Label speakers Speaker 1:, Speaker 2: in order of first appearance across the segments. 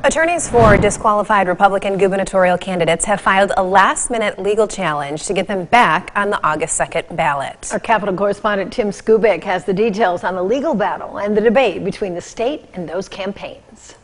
Speaker 1: Attorneys for disqualified Republican gubernatorial candidates have filed a last-minute legal challenge to get them back on the August 2nd ballot.
Speaker 2: Our Capitol correspondent Tim Skubick has the details on the legal battle and the debate between the state and those campaigns.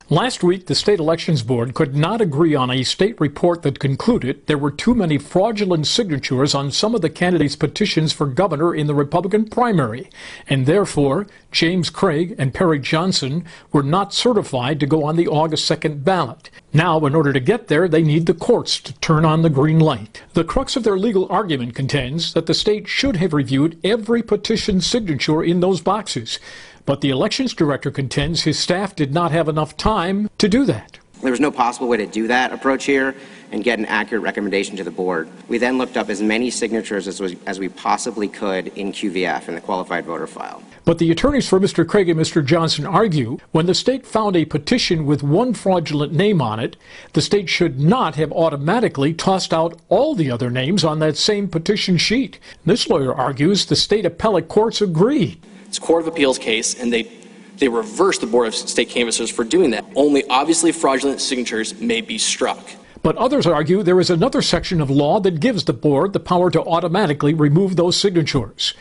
Speaker 3: Last week, the State Elections Board could not agree on a state report that concluded there were too many fraudulent signatures on some of the candidates' petitions for governor in the Republican primary, and therefore James Craig and Perry Johnson were not certified to go on the August 2nd ballot. Now, in order to get there, they need the courts to turn on the green light. The crux of their legal argument contends that the state should have reviewed every petition signature in those boxes. But the elections director contends his staff did not have enough time to do that.
Speaker 4: There was no possible way to do that approach here and get an accurate recommendation to the board. We then looked up as many signatures as we possibly could in QVF, in the qualified voter file.
Speaker 3: But the attorneys for Mr. Craig and Mr. Johnson argue when the state found a petition with one fraudulent name on it, the state should not have automatically tossed out all the other names on that same petition sheet. This lawyer argues the state appellate courts agree.
Speaker 5: It's a Court of Appeals case, and they reversed the Board of State Canvassers for doing that. Only obviously fraudulent signatures may be struck.
Speaker 3: But others argue there is another section of law that gives the board the power to automatically remove those signatures.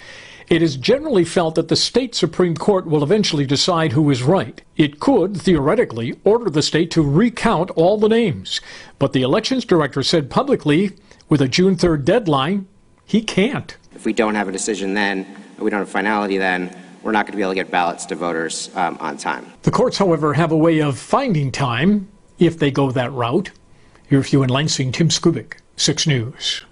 Speaker 3: It is generally felt that the state Supreme Court will eventually decide who is right. It could, theoretically, order the state to recount all the names. But the elections director said publicly, with a June 3rd deadline, he can't.
Speaker 4: If we don't have a decision then, we don't have finality then, we're not going to be able to get ballots to voters on time.
Speaker 3: The courts, however, have a way of finding time if they go that route. Here's you in Lansing, Tim Skubick, 6 News.